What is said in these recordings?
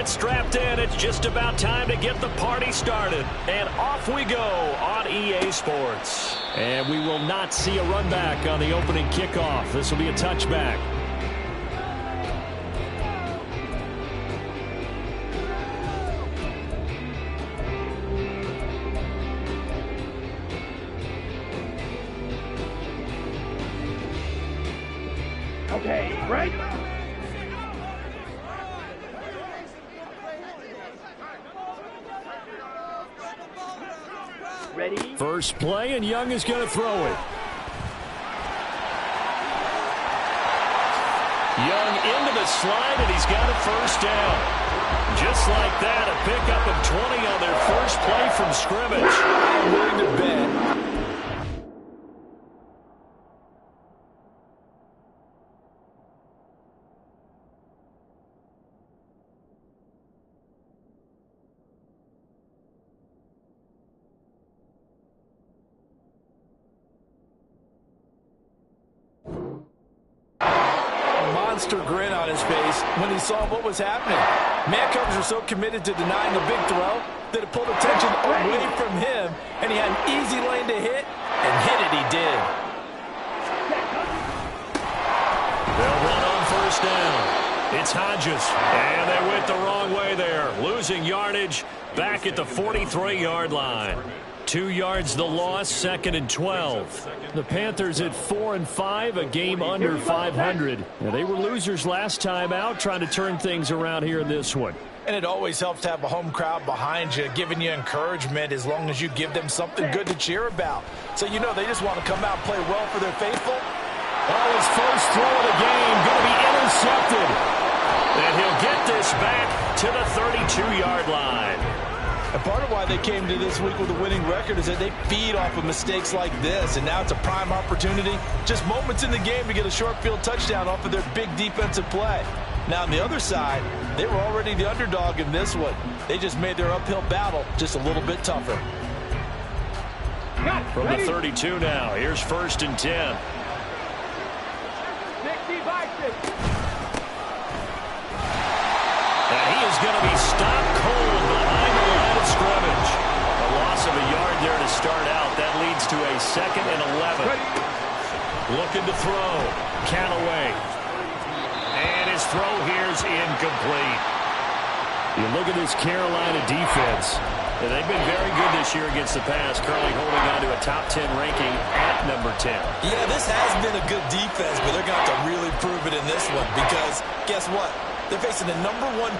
get strapped in. It's just about time to get the party started. And off we go on EA Sports. And we will not see a run back on the opening kickoff. This will be a touchback. Okay, right? Ready? First play, and Young is going to throw it. Young into the slide, and he's got a first down. Just like that, a pickup of 20 on their first play from scrimmage. I'm willing to bet. Monster grin on his face when he saw what was happening. Man coverage were so committed to denying the big throw that it pulled attention away from him, and he had an easy lane to hit, and hit it he did. They'll run on first down. It's Hodges, and they went the wrong way there, losing yardage back at the 43-yard line. 2 yards the loss, 2nd and 12. The Panthers at 4-5, a game under 500. Now, they were losers last time out, trying to turn things around here in this one. And it always helps to have a home crowd behind you, giving you encouragement as long as you give them something good to cheer about. So you know they just want to come out and play well for their faithful. Oh, his first throw of the game going to be intercepted. And he'll get this back to the 32-yard line. And part of why they came to this week with a winning record is that they feed off of mistakes like this, and now it's a prime opportunity, just moments in the game to get a short field touchdown off of their big defensive play. Now on the other side, they were already the underdog in this one. They just made their uphill battle just a little bit tougher. From the 32 now, here's 1st and 10. And he is going to be stopped cold behind the line of scrimmage. A loss of a yard there to start out. That leads to a 2nd and 11. Looking to throw. Callaway. And his throw here's incomplete. You look at this Carolina defense. And they've been very good this year against the pass, currently holding on to a top 10 ranking at number 10. Yeah, this has been a good defense, but they're going to have to really prove it in this one because guess what? They're facing the #1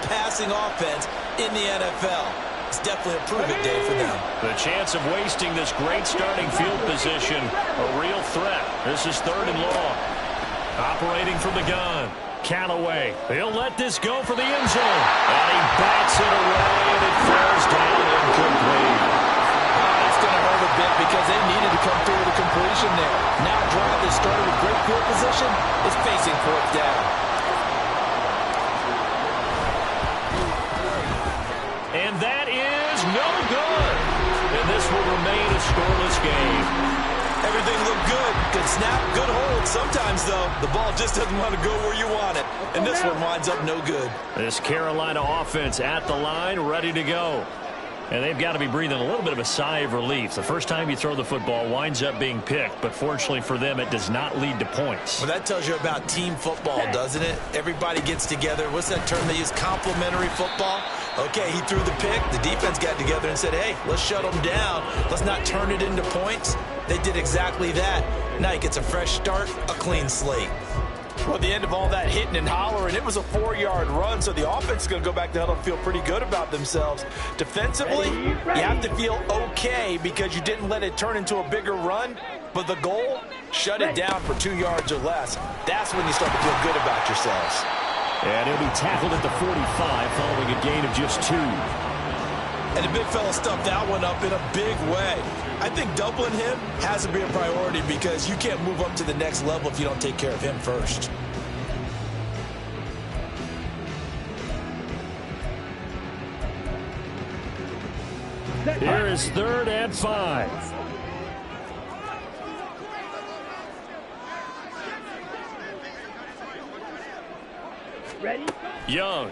passing offense in the NFL. It's definitely a prove-it day for them. The chance of wasting this great starting field position, a real threat. This is 3rd and long. Operating from the gun. Callaway. He'll let this go for the end zone. And he bats it away, and it falls down incomplete. That's going to hurt a bit because they needed to come through with a completion there. Now a drive that started with great field position is facing 4th down. And that is no good. And this will remain a scoreless game. Everything looked good. Good snap, good hold. Sometimes, though, the ball just doesn't want to go where you want it. And this one winds up no good. This Carolina offense at the line, ready to go. And they've got to be breathing a little bit of a sigh of relief. The first time you throw the football winds up being picked, but fortunately for them, it does not lead to points. Well, that tells you about team football, doesn't it? Everybody gets together. What's that term they use? Complementary football? Okay, he threw the pick. The defense got together and said, hey, let's shut them down. Let's not turn it into points. They did exactly that. Now he gets a fresh start, a clean slate. Well, at the end of all that hitting and hollering, it was a 4-yard run, so the offense is going to go back to huddle and feel pretty good about themselves. Defensively, you have to feel okay because you didn't let it turn into a bigger run, but the goal, shut it down for 2 yards or less. That's when you start to feel good about yourselves. And he'll be tackled at the 45 following a gain of just 2. And the big fella stuffed that one up in a big way. I think doubling him has to be a priority because you can't move up to the next level if you don't take care of him first. Here is 3rd and 5. Ready? Young.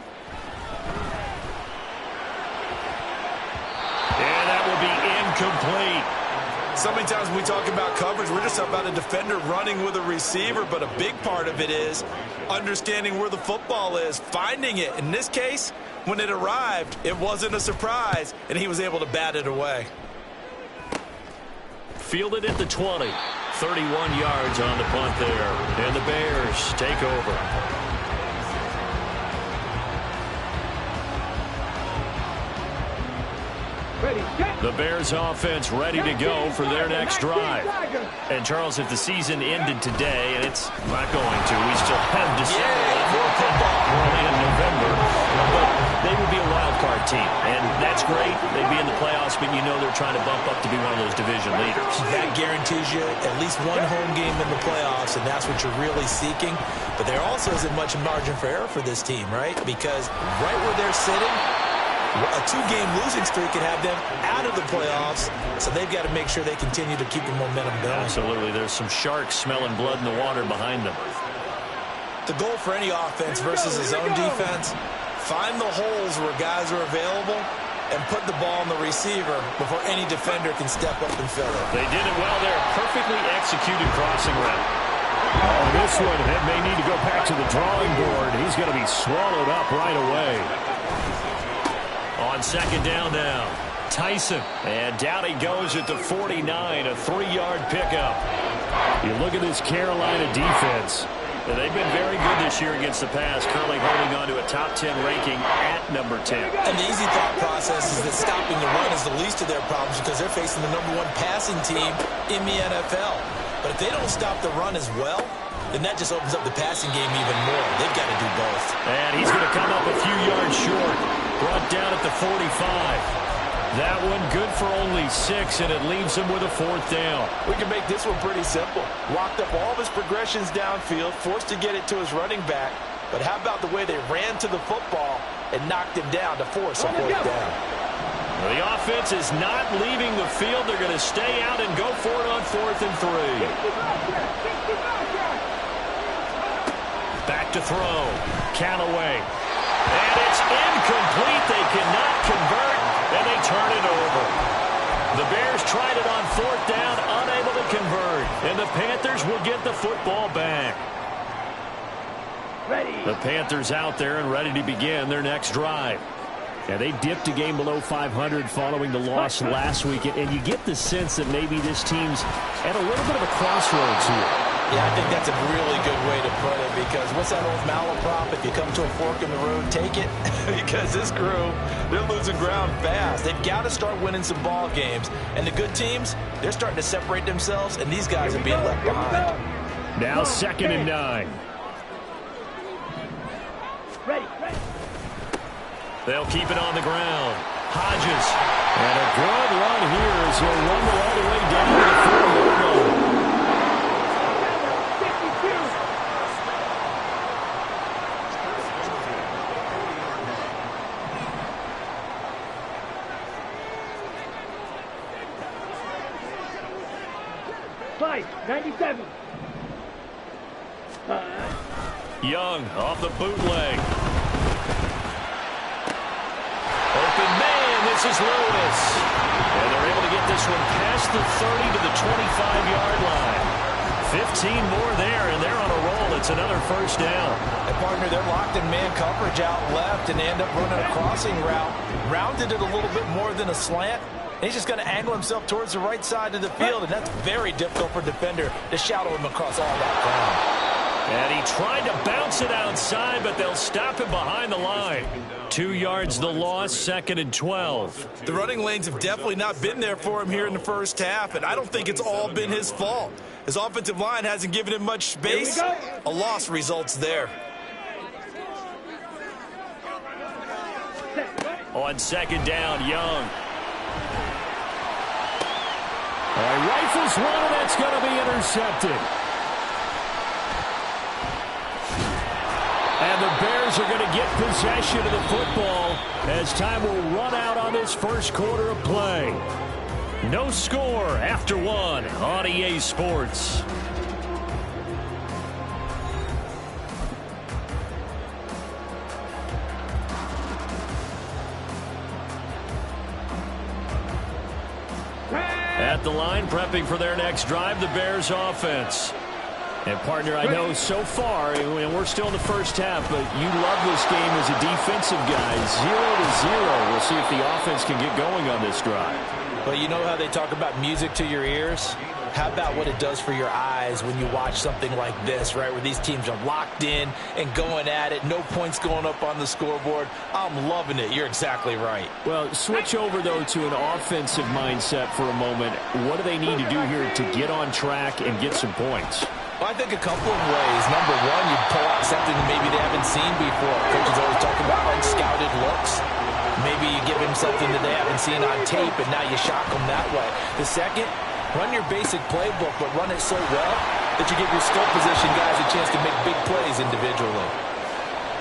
incomplete. So many times when we talk about coverage, we're just about a defender running with a receiver, but a big part of it is understanding where the football is, finding it. In this case, when it arrived, it wasn't a surprise, and he was able to bat it away. Fielded at the 20. 31 yards on the punt there. And the Bears take over. The Bears offense ready to go for their next drive. And, Charles, if the season ended today, and it's not going to, we still have December early in November, but they would be a wild card team. And that's great. They'd be in the playoffs, but you know they're trying to bump up to be one of those division leaders. That guarantees you at least one home game in the playoffs, and that's what you're really seeking. But there also isn't much margin for error for this team, right? Because right where they're sitting, a two-game losing streak can have them out of the playoffs, so they've got to make sure they continue to keep the momentum going. Absolutely. There's some sharks smelling blood in the water behind them. The goal for any offense versus his own defense, find the holes where guys are available and put the ball on the receiver before any defender can step up and fill it. They did it well there. Perfectly executed crossing route. Oh, this one may need to go back to the drawing board. He's going to be swallowed up right away. On second down now, Tyson. And down he goes at the 49, a 3-yard pickup. You look at this Carolina defense. They've been very good this year against the pass, currently holding on to a top 10 ranking at number 10. And the easy thought process is that stopping the run is the least of their problems because they're facing the #1 passing team in the NFL. But if they don't stop the run as well, then that just opens up the passing game even more. They've got to do both. And he's going to come up a few yards short. Brought down at the 45. That one good for only 6, and it leaves him with a 4th down. We can make this one pretty simple. Walked up all of his progressions downfield, forced to get it to his running back. But how about the way they ran to the football and knocked him down to force a 4th down? The offense is not leaving the field. They're going to stay out and go for it on 4th and 3. Back to throw. Callaway. And it's incomplete. They cannot convert, and they turn it over. The Bears tried it on 4th down, unable to convert. And the Panthers will get the football back. The Panthers out there and ready to begin their next drive. Yeah, they dipped a game below 500 following the loss last week, and you get the sense that maybe this team's at a little bit of a crossroads here. Yeah, I think that's a really good way to put it because what's that old malaprop? If you come to a fork in the road, take it. Because this crew, they're losing ground fast. They've got to start winning some ball games. And the good teams, they're starting to separate themselves, and these guys are being left behind. Now 2nd and 9. Ready. They'll keep it on the ground. Hodges. And a good run here as he'll rumble all the way down to the 4-yard line. Five, 97. Young off the bootleg. Open man, this is Lewis. And they're able to get this one past the 30 to the 25-yard line. 15 more there, and they're on a roll. It's another 1st down. And partner, they're locked in man coverage out left, and they end up running a crossing route. Rounded it a little bit more than a slant. And he's just going to angle himself towards the right side of the field, and that's very difficult for a defender to shadow him across all that ground. And he tried to bounce it outside, but they'll stop him behind the line. 2 yards the loss, 2nd and 12. The running lanes have definitely not been there for him here in the first half, and I don't think it's all been his fault. His offensive line hasn't given him much space. A loss results there. On 2nd down, Young. Rifles one, and that's going to be intercepted. And the Bears are going to get possession of the football as time will run out on this first quarter of play. No score after 1 on EA Sports. At the line, prepping for their next drive, the Bears offense. And, partner, I know so far, and we're still in the first half, but you love this game as a defensive guy. 0-0. We'll see if the offense can get going on this drive. Well, you know how they talk about music to your ears? How about what it does for your eyes when you watch something like this, right, where these teams are locked in and going at it, no points going up on the scoreboard? I'm loving it. You're exactly right. Well, switch over, though, to an offensive mindset for a moment. What do they need to do here to get on track and get some points? Well, I think a couple of ways. Number one, you pull out something that maybe they haven't seen before. Coaches always talk about unscouted looks. Maybe you give them something that they haven't seen on tape, and now you shock them that way. The second, run your basic playbook, but run it so well that you give your skill position guys a chance to make big plays individually.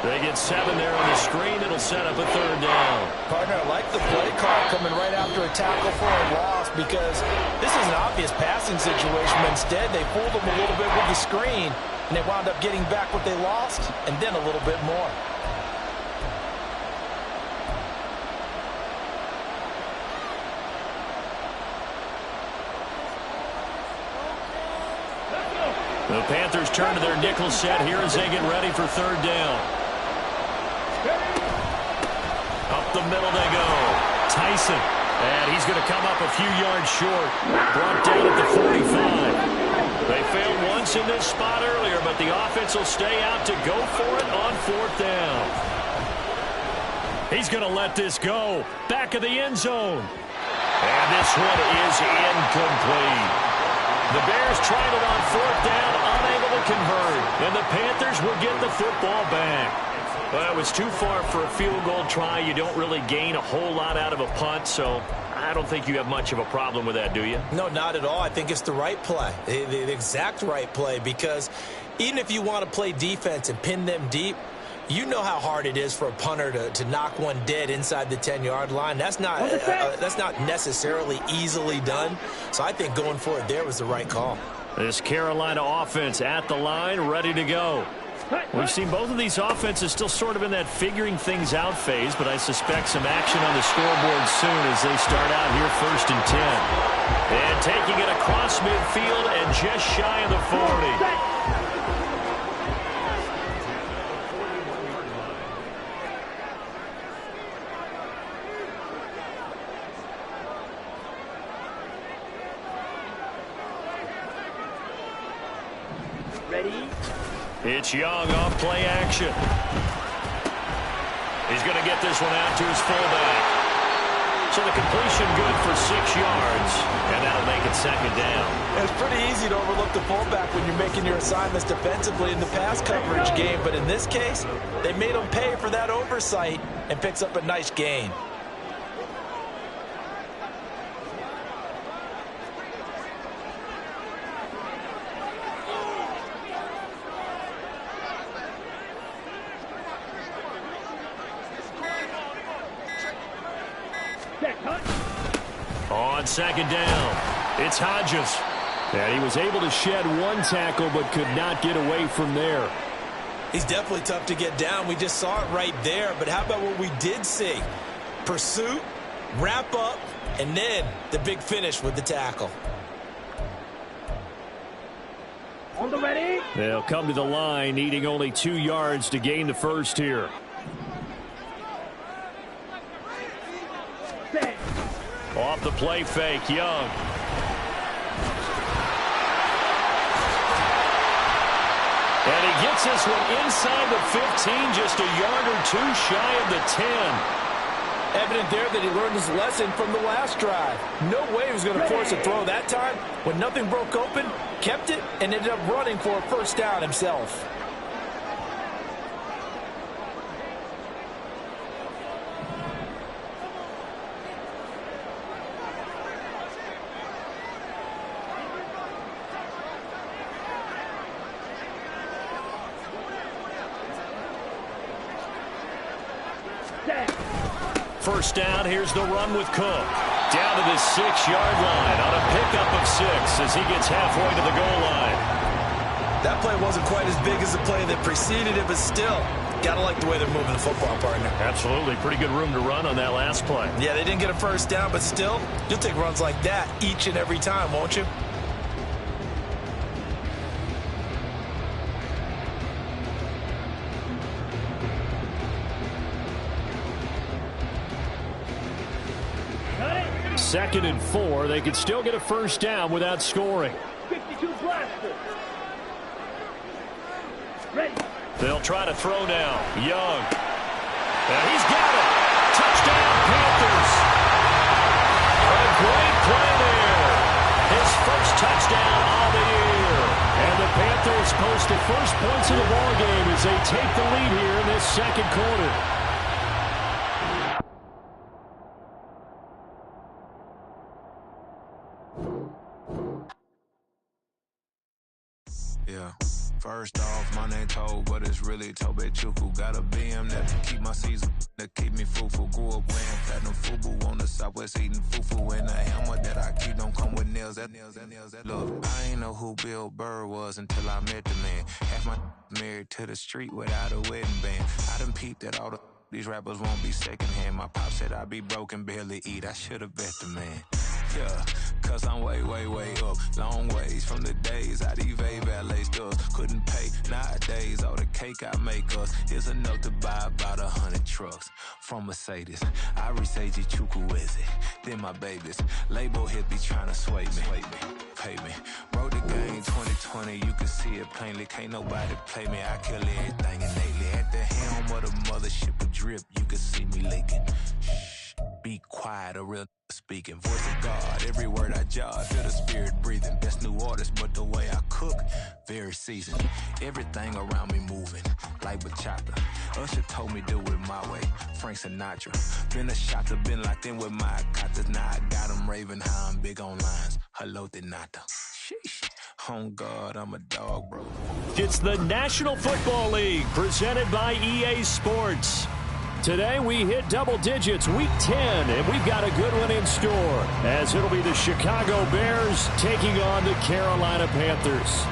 They get 7 there on the screen. It'll set up a 3rd down. Partner, I like the play call coming right after a tackle for a loss because this is an obvious passing situation. But instead, they fooled them a little bit with the screen, and they wound up getting back what they lost and then a little bit more. The Panthers turn to their nickel set here as they get ready for 3rd down. Up the middle they go. Tyson. And he's going to come up a few yards short. Brought down at the 45. They failed once in this spot earlier, but the offense will stay out to go for it on 4th down. He's going to let this go. Back of the end zone. And this one is incomplete. The Bears tried it on 4th down, unable to convert. And the Panthers will get the football back. Well, it was too far for a field goal try. You don't really gain a whole lot out of a punt, so I don't think you have much of a problem with that, do you? No, not at all. I think it's the right play, the exact right play, because even if you want to play defense and pin them deep, you know how hard it is for a punter to knock one dead inside the 10-yard line. That's not necessarily easily done. So I think going for it there was the right call. This Carolina offense at the line, ready to go. We've seen both of these offenses still sort of in that figuring things out phase, but I suspect some action on the scoreboard soon as they start out here 1st and 10. And taking it across midfield and just shy of the 40. Ready? It's Young off play action. He's going to get this one out to his fullback. So the completion good for 6 yards, and that'll make it 2nd down. It's pretty easy to overlook the fullback when you're making your assignments defensively in the pass coverage game, but in this case, they made him pay for that oversight and picks up a nice gain. On 2nd down, it's Hodges. And he was able to shed one tackle but could not get away from there. He's definitely tough to get down. We just saw it right there. But how about what we did see? Pursuit, wrap up, and then the big finish with the tackle. On the ready? They'll come to the line, needing only 2 yards to gain the first here. Set. Off the play fake, Young. And he gets this one inside the 15, just a yard or 2 shy of the 10. Evident there that he learned his lesson from the last drive. No way he was going to force a throw that time. When nothing broke open, kept it, and ended up running for a 1st down himself. First down, here's the run with Cook. Down to the 6-yard line on a pickup of 6 as he gets halfway to the goal line. That play wasn't quite as big as the play that preceded it, but still, got to like the way they're moving the football, partner. Absolutely. Pretty good room to run on that last play. Yeah, they didn't get a first down, but still, you'll take runs like that each and every time, won't you? Second and 4. They could still get a first down without scoring. 52 blaster. Ready. They'll try to throw now. Young. And he's got it. Touchdown, Panthers. A great play there. His first touchdown of the year. And the Panthers post the first points of the ballgame as they take the lead here in this second quarter. Yeah. First off, my name Toad, but it's really Tobe Chuku. Got a BM that keep my season, that keep me fruitful. Grew up wearing platinum FUBU on the southwest, eating fufu. And the hammer that I keep don't come with nails. Look, I ain't know who Bill Burr was until I met the man. Half my married to the street without a wedding band. I done peeped that all these rappers won't be secondhand. My pop said I'd be broken, barely eat. I should've bet the man. Yeah, cause I'm way, way, way up. Long ways from the days I evade valet stores. Couldn't pay nowadays. All the cake I make us is enough to buy about 100 trucks from Mercedes. I resage Chukwueze, then my babies. Label hit be trying to sway me. Pay me. Wrote the game 2020, you can see it plainly. Can't nobody play me. I kill everything innately. At the helm of the mothership of drip, you can see me leaking. Shh, be quiet, a real speaking. Voice of God, every word I jot, feel the spirit breathing. Best new artist, but the way I cook, very seasoned. Everything around me moving, like bachata. Usher told me do it my way, Frank Sinatra. Been a shotter, been locked in with my katas. Now I got them raving how I'm big on lines. Hello, de nata. Sheesh. On God, I'm a dog, bro. It's the National Football League, presented by EA Sports. Today we hit double digits, week 10, and we've got a good one in store, as it'll be the Chicago Bears taking on the Carolina Panthers.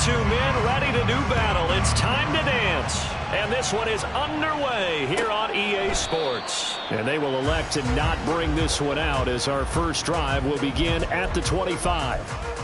Men ready to do battle. It's time to dance. And this one is underway here on EA Sports. And they will elect to not bring this one out as our first drive will begin at the 25.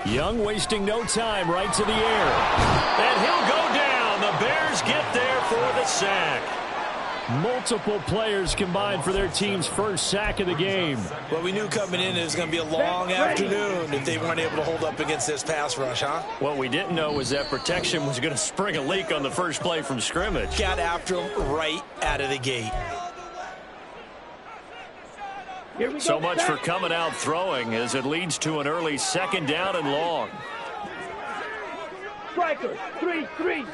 Young wasting no time, right to the air. And he'll go down. The Bears get there for the sack. Multiple players combined for their team's first sack of the game. Well, we knew coming in it was going to be a long afternoon if they weren't able to hold up against this pass rush, huh? What we didn't know was that protection was going to spring a leak on the first play from scrimmage. Got after him right out of the gate. So much for coming out throwing as it leads to an early second down and long. Striker, 3-3.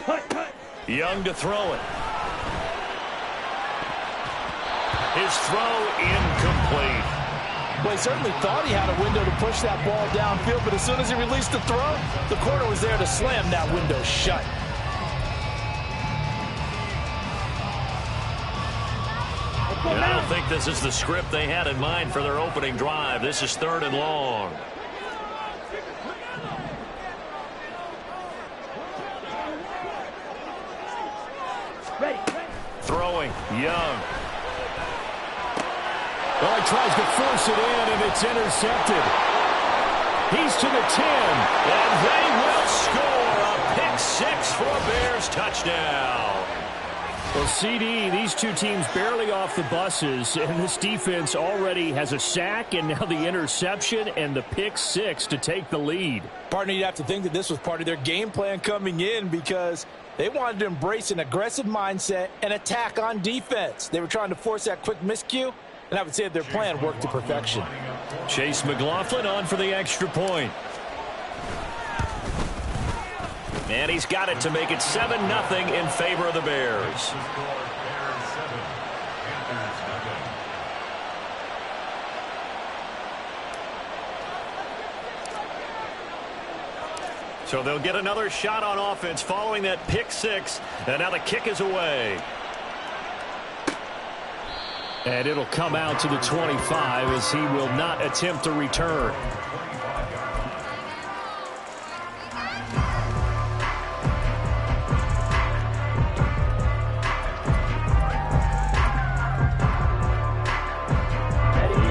Hut. Young to throw it. His throw incomplete. Well, he certainly thought he had a window to push that ball downfield, but as soon as he released the throw, the corner was there to slam that window shut. And I don't think this is the script they had in mind for their opening drive. This is third and long. Ready. Throwing, Young. Well, he tries to force it in, and it's intercepted. He's to the 10, and they will score a pick six for a Bears touchdown. Well, CD, these two teams barely off the buses, and this defense already has a sack and now the interception and the pick six to take the lead. Partner, you'd have to think that this was part of their game plan coming in because they wanted to embrace an aggressive mindset and attack on defense. They were trying to force that quick miscue, And I would say their plan worked to perfection. Chase McLaughlin on for the extra point. And he's got it to make it 7-0 in favor of the Bears. So they'll get another shot on offense following that pick six. And now the kick is away. And it'll come out to the 25 as he will not attempt to return.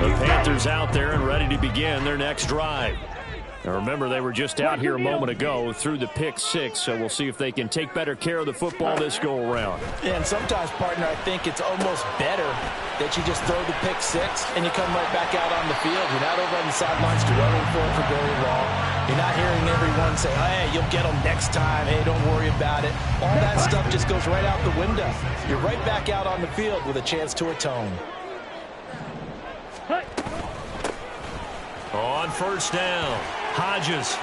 The Panthers out there and ready to begin their next drive. Now remember, they were just out here a moment ago through the pick six, so we'll see if they can take better care of the football this go-around. Yeah, and sometimes, partner, I think it's almost better that you just throw the pick six and you come right back out on the field. You're not over on the sidelines dwelling for very long. You're not hearing everyone say, hey, you'll get them next time. Hey, don't worry about it. All that stuff just goes right out the window. You're right back out on the field with a chance to atone. On first down, Hodges.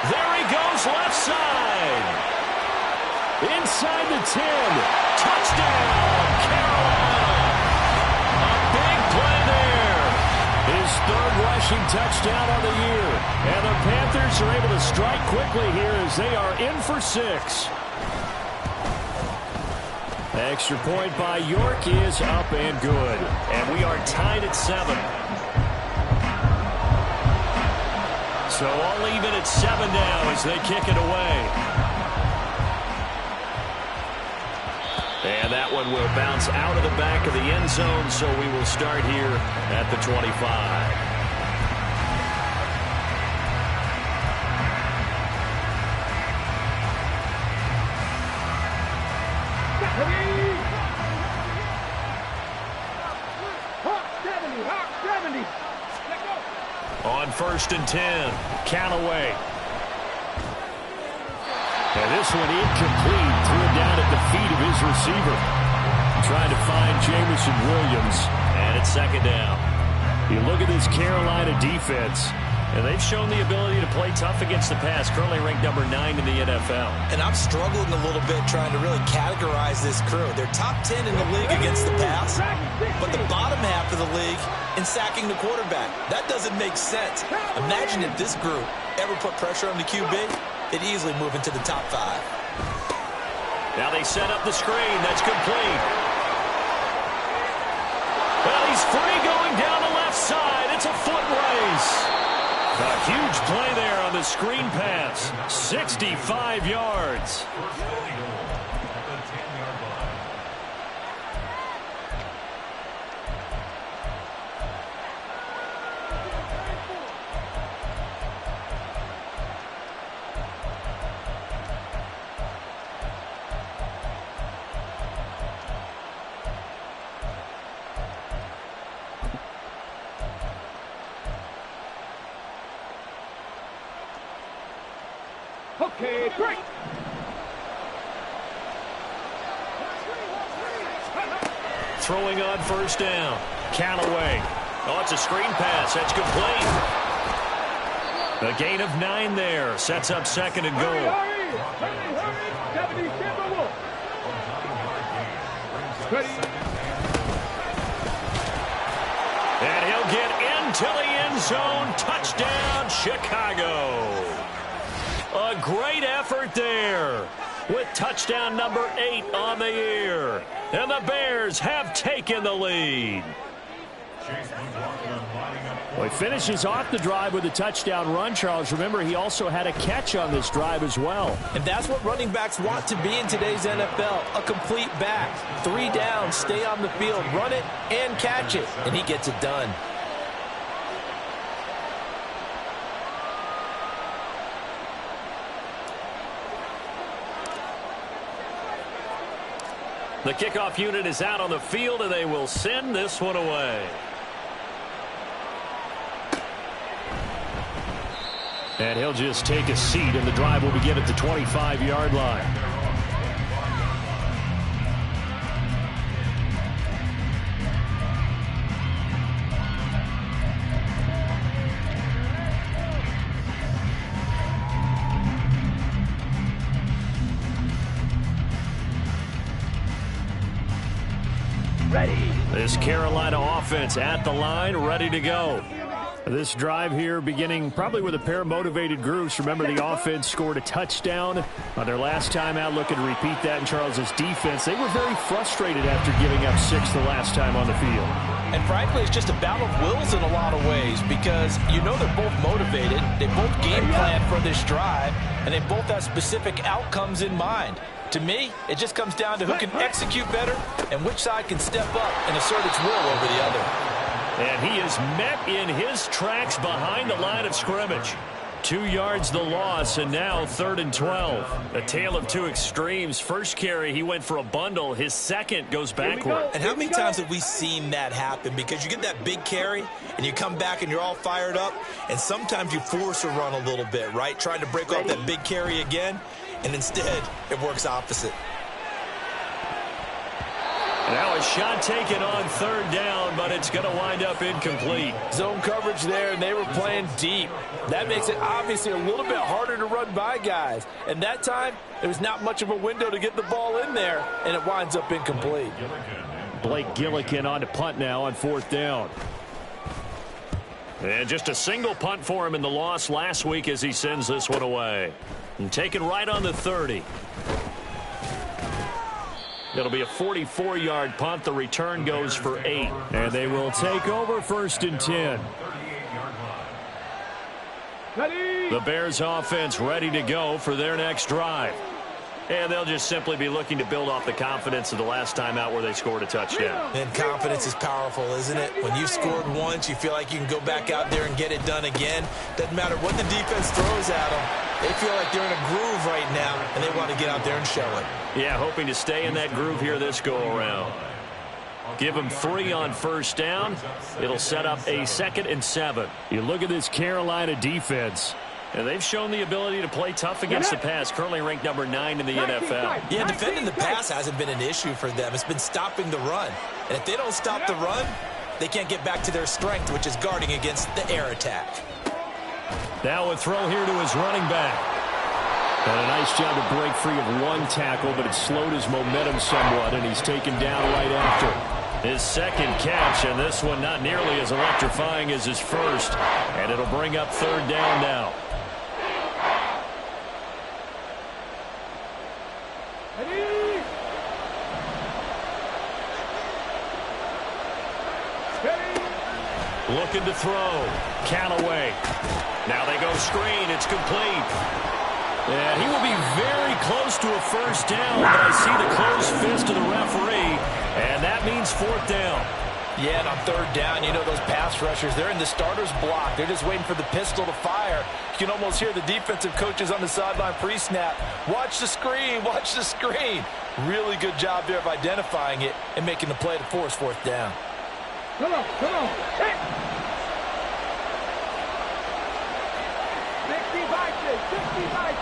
There he goes, left side. Inside the 10. Touchdown, Carolina. A big play there. His third rushing touchdown on the year. And the Panthers are able to strike quickly here as they are in for 6. Extra point by York is up and good. And we are tied at 7. So all even at 7 now as they kick it away. And that one will bounce out of the back of the end zone, so we will start here at the 25. On first and 10, Callaway. And this one incomplete, threw it down at the feet of his receiver. Trying to find Jamison Williams, and it's second down. You look at this Carolina defense, and they've shown the ability to play tough against the pass, currently ranked number 9 in the NFL. And I'm struggling a little bit trying to really categorize this crew. They're top 10 in the league against the pass, but the bottom half of the league in sacking the quarterback. That doesn't make sense. Imagine if this group ever put pressure on the QB, they'd easily move into the top 5. Now they set up the screen. That's complete. Well, he's free going down the left side. It's a foot race. A huge play there on the screen pass. 65 yards. Okay, great. Throwing on first down. Callaway. Oh, it's a screen pass. That's complete. A gain of 9 there. Sets up second and goal. And he'll get into the end zone. Touchdown, Chicago. A great effort there with touchdown number 8 on the year. And the Bears have taken the lead. Well, he finishes off the drive with a touchdown run, Charles. Remember, he also had a catch on this drive as well. And that's what running backs want to be in today's NFL, a complete back. 3 down, stay on the field, run it, and catch it. And he gets it done. The kickoff unit is out on the field, and they will send this one away. And he'll just take a seat, and the drive will begin at the 25-yard line. Ready. This Carolina offense at the line, ready to go. This drive here beginning probably with a pair of motivated groups. Remember, the offense scored a touchdown on their last time out, looking to repeat that in Charles's defense. They were very frustrated after giving up 6 the last time on the field. And frankly, it's just a battle of wills in a lot of ways because you know they're both motivated. They both game plan for this drive, and they both have specific outcomes in mind. To me, it just comes down to who can execute better and which side can step up and assert its will over the other. And he is met in his tracks behind the line of scrimmage. 2 yards the loss, and now 3rd and 12. A tale of two extremes. First carry, he went for a bundle. His second goes backward. And how many times have we seen that happen? Because you get that big carry, and you come back and you're all fired up, and sometimes you force a run a little bit, right? Trying to break off that big carry again, and instead it works opposite. Now a shot taken on 3rd down, but it's going to wind up incomplete. Zone coverage there, and they were playing deep. That makes it obviously a little bit harder to run by guys. And that time, there was not much of a window to get the ball in there, and it winds up incomplete. Blake Gillikin on to punt now on 4th down. And just a single punt for him in the loss last week as he sends this one away. And taken right on the 30. It'll be a 44-yard punt. The return goes for 8. And they will take over 1st and 10. Ready. The Bears offense ready to go for their next drive. And they'll just simply be looking to build off the confidence of the last time out where they scored a touchdown. And confidence is powerful, isn't it? When you've scored once, you feel like you can go back out there and get it done again. Doesn't matter what the defense throws at them. They feel like they're in a groove right now, and they want to get out there and show it. Yeah, hoping to stay in that groove here this go-around. Give them 3 on 1st down. It'll set up a 2nd and 7. You look at this Carolina defense, and they've shown the ability to play tough against the pass, currently ranked number 9 in the NFL. Yeah, defending the pass hasn't been an issue for them. It's been stopping the run. And if they don't stop the run, they can't get back to their strength, which is guarding against the air attack. Now a throw here to his running back. And a nice job to break free of one tackle, but it slowed his momentum somewhat, and he's taken down right after. His second catch, and this one not nearly as electrifying as his first. And it'll bring up 3rd down now. Ready. Looking to throw. Callaway. Now they go screen. It's complete. And he will be very close to a 1st down, but I see the closed fist of the referee, and that means 4th down. Yeah, and on 3rd down, you know those pass rushers, they're in the starter's block. They're just waiting for the pistol to fire. You can almost hear the defensive coaches on the sideline pre-snap. Watch the screen, watch the screen. Really good job there of identifying it and making the play to force 4th down. Come on, come on. Hey. 65.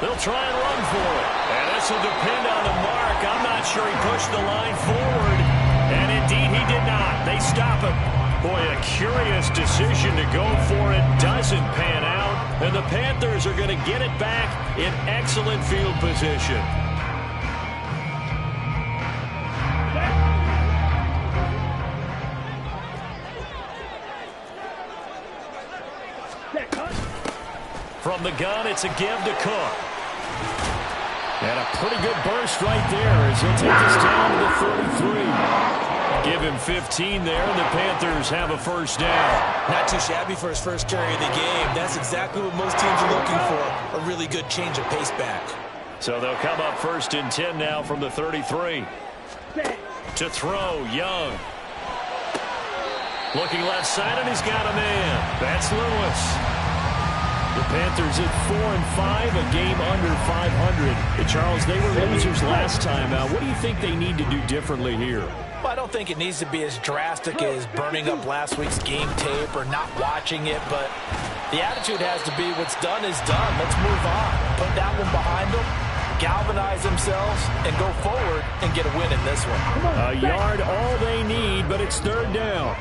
They'll try and run for it. And this will depend on the mark. I'm not sure he pushed the line forward. And indeed he did not. They stop him. Boy, a curious decision to go for it. Doesn't pan out. And the Panthers are going to get it back in excellent field position. From the gun, it's a give to Cook. And a pretty good burst right there as he'll take us down to the 33. Give him 15 there, and the Panthers have a 1st down. Not too shabby for his first carry of the game. That's exactly what most teams are looking for, a really good change of pace back. So they'll come up 1st and 10 now from the 33. To throw, Young. Looking left side, and he's got a man. That's Lewis. The Panthers at 4-5, a game under 500. Charles, they were losers last time out. What do you think they need to do differently here? Well, I don't think it needs to be as drastic as burning up last week's game tape or not watching it, but the attitude has to be what's done is done. Let's move on. Put that one behind them, galvanize themselves, and go forward and get a win in this one. A yard all they need, but it's 3rd down.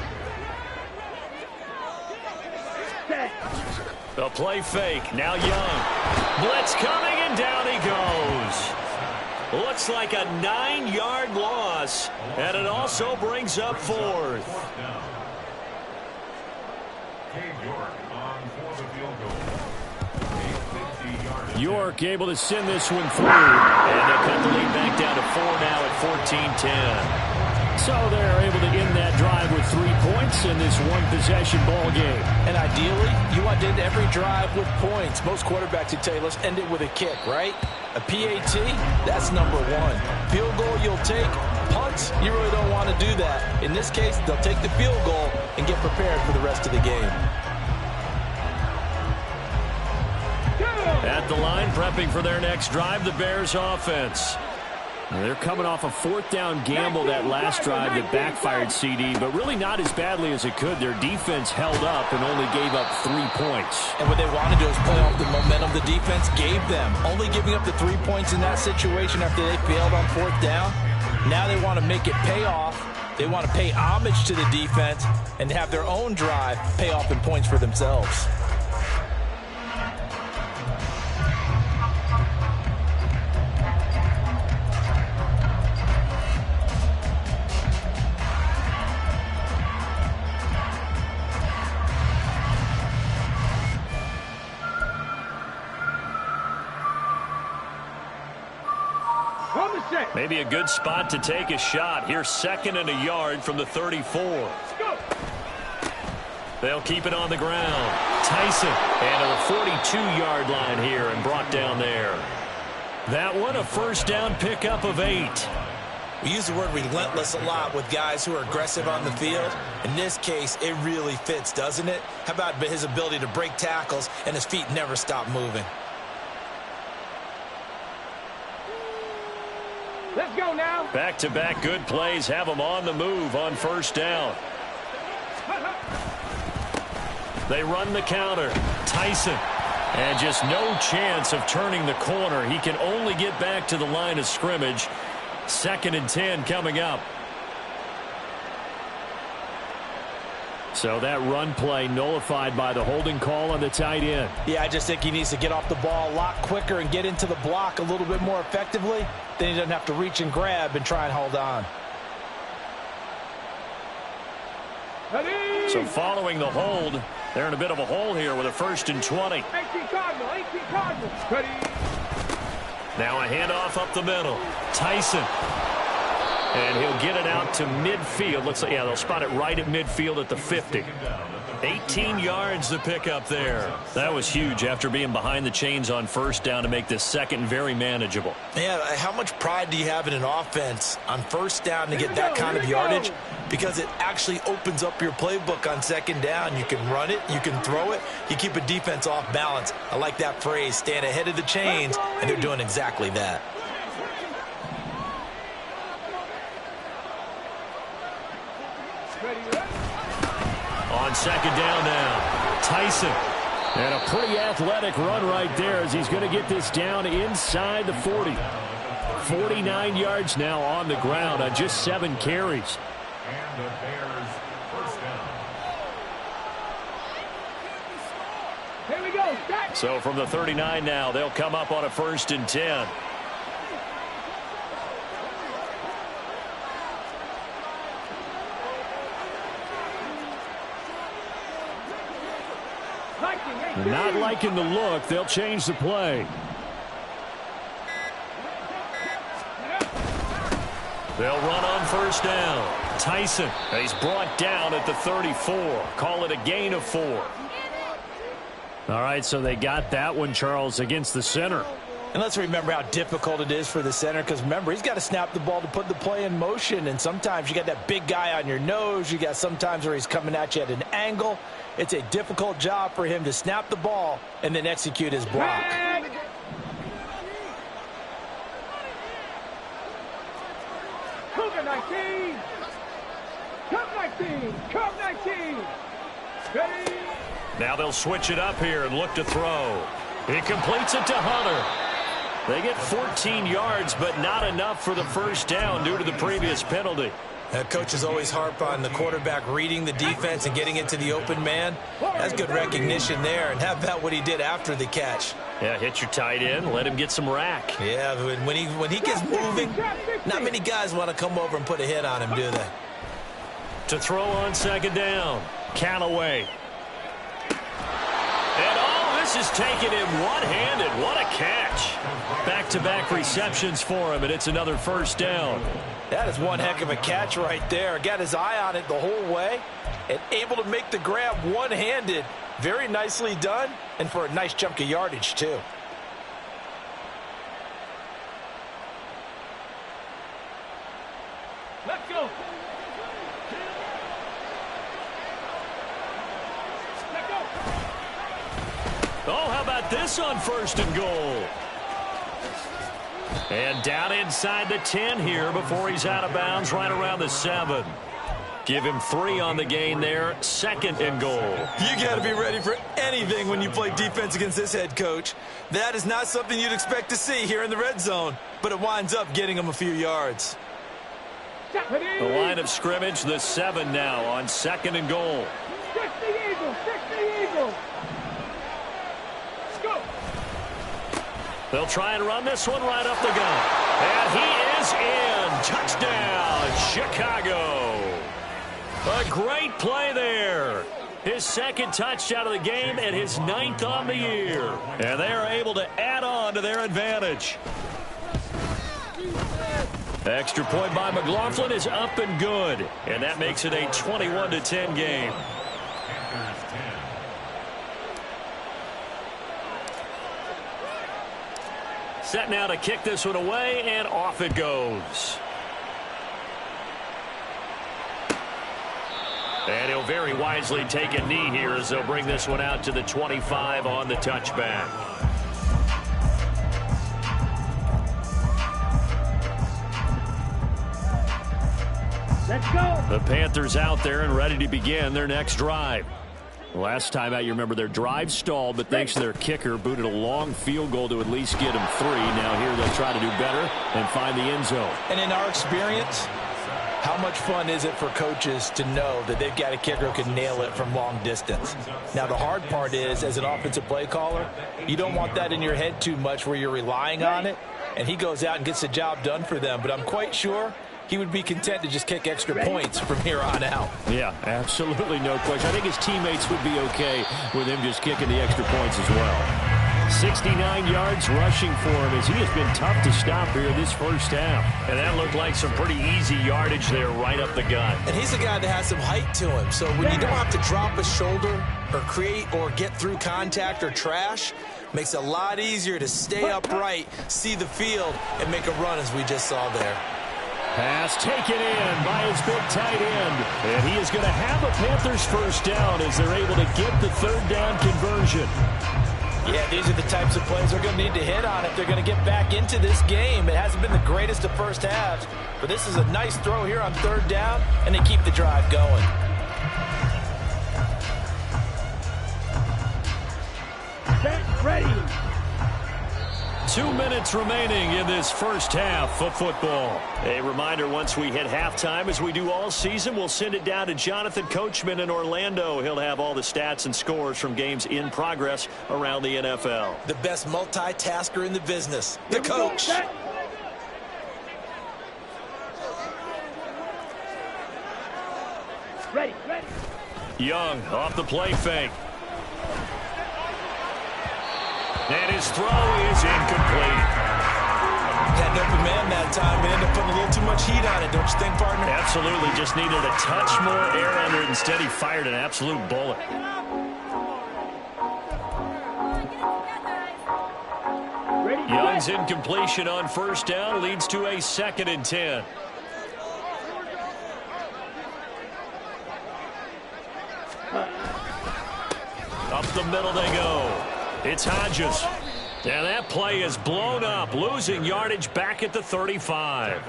The play fake. Now Young. Blitz coming, and down he goes. looks like a 9-yard loss, and it also brings up 4th. York able to send this one through, and they'll cut the lead back down to 4 now at 14-10. So they're able to end that drive with 3 points in this one-possession ball game. And ideally, you want to end every drive with points. Most quarterbacks would tell you, let's end it with a kick, right? A PAT, that's number 1. Field goal you'll take. Punts, you really don't want to do that. In this case, they'll take the field goal and get prepared for the rest of the game. At the line, prepping for their next drive, the Bears offense. They're coming off a 4th down gamble that last drive that backfired CD, but really not as badly as it could. Their defense held up and only gave up 3 points. And what they want to do is play off the momentum the defense gave them. Only giving up the 3 points in that situation after they failed on 4th down. Now they want to make it pay off. They want to pay homage to the defense and have their own drive pay off in points for themselves. Maybe a good spot to take a shot. Here's 2nd and a yard from the 34. They'll keep it on the ground. Tyson, and to the 42-yard line here and brought down there. That one, a 1st down pickup of 8. We use the word relentless a lot with guys who are aggressive on the field. In this case, it really fits, doesn't it? How about his ability to break tackles and his feet never stop moving? Let's go now. Back-to-back good plays have them on the move on 1st down. They run the counter. Tyson. And just no chance of turning the corner. He can only get back to the line of scrimmage. 2nd and 10 coming up. So that run play nullified by the holding call on the tight end. Yeah, I just think he needs to get off the ball a lot quicker and get into the block a little bit more effectively. Then he doesn't have to reach and grab and try and hold on. So following the hold, they're in a bit of a hole here with a 1st and 20. 18 Cardinals. Ready. Now a handoff up the middle. Tyson. And he'll get it out to midfield. Looks like, yeah, they'll spot it right at midfield at the 50. 18 yards to pick up there. That was huge after being behind the chains on 1st down to make this 2nd very manageable. Yeah, how much pride do you have in an offense on 1st down to get that kind of yardage? Because it actually opens up your playbook on 2nd down. You can run it, you can throw it, you keep a defense off balance. I like that phrase, stand ahead of the chains, and they're doing exactly that. On 2nd down now, Tyson. And a pretty athletic run right there as he's going to get this down inside the 40. 49 yards now on the ground on just 7 carries. And the Bears 1st down. Here we go. Back. So from the 39 now, they'll come up on a 1st and 10. Not liking the look. They'll change the play. They'll run on 1st down. Tyson. He's brought down at the 34. Call it a gain of 4. All right, so they got that one, Charles, against the center. And let's remember how difficult it is for the center, because remember, he's got to snap the ball to put the play in motion, and sometimes you got that big guy on your nose. You got sometimes where he's coming at you at an angle. It's a difficult job for him to snap the ball and then execute his block. Cougar 19. Come 19. Come 19. Ready. Now they'll switch it up here and look to throw. He completes it to Hunter. They get 14 yards, but not enough for the 1st down due to the previous penalty. Coaches always harp on the quarterback reading the defense and getting it to the open man. That's good recognition there. And how about what he did after the catch? Yeah, hit your tight end, let him get some rack. Yeah, when he gets moving, not many guys want to come over and put a hit on him, do they? To throw on second down, Callaway. And all this is taken in one-handed. What a catch. Back-to-back receptions for him, and it's another first down. That is one heck of a catch right there. Got his eye on it the whole way and able to make the grab one-handed. Very nicely done, and for a nice chunk of yardage, too. Let's go. Let's go. Oh, how about this on first and goal? And down inside the 10 here before he's out of bounds, right around the 7. Give him 3 on the gain there, second and goal. You got to be ready for anything when you play defense against this head coach. That is not something you'd expect to see here in the red zone, but it winds up getting him a few yards. The line of scrimmage, the 7 now on second and goal. Stick the eagle. Stick the eagle. Let's go. They'll try and run this one right up the gut. And he is in. Touchdown, Chicago. A great play there. His second touchdown of the game and his 9th on the year. And they are able to add on to their advantage. Extra point by McLaughlin is up and good. And that makes it a 21-10 game. Set now to kick this one away, and off it goes. And he'll very wisely take a knee here as they'll bring this one out to the 25 on the touchback. Let's go. The Panthers out there and ready to begin their next drive. Last time out, you remember their drive stalled, but thanks to their kicker, booted a long field goal to at least get them 3. Now here they'll try to do better and find the end zone. And in our experience, how much fun is it for coaches to know that they've got a kicker who can nail it from long distance? Now, the hard part is, as an offensive play caller, you don't want that in your head too much where you're relying on it, and he goes out and gets the job done for them. But I'm quite sure he would be content to just kick extra points from here on out. Yeah, absolutely no question. I think his teammates would be okay with him just kicking the extra points as well. 69 yards rushing for him as he has been tough to stop here this first half. And that looked like some pretty easy yardage there right up the gut. And he's a guy that has some height to him. So when you don't have to drop a shoulder or create or get through contact or trash, makes it a lot easier to stay upright, see the field, and make a run as we just saw there. Pass taken in by his big tight end. And he is going to have a Panthers first down as they're able to get the third down conversion. Yeah, these are the types of plays they're going to need to hit on if they're going to get back into this game. It hasn't been the greatest of first halves, but this is a nice throw here on third down, and they keep the drive going. Set, ready. 2 minutes remaining in this first half of football. A reminder, once we hit halftime, as we do all season, we'll send it down to Jonathan Coachman in Orlando. He'll have all the stats and scores from games in progress around the NFL. The best multitasker in the business, the coach. Ready, ready. Young off the play fake. And his throw is incomplete. Had an open man that time, but ended up putting a little too much heat on it, don't you think, partner? Absolutely, just needed a touch more air under it. Instead, he fired an absolute bullet. Young's incompletion on first down leads to a 2nd and 10. Up the middle they go. It's Hodges. And that play is blown up, losing yardage back at the 35.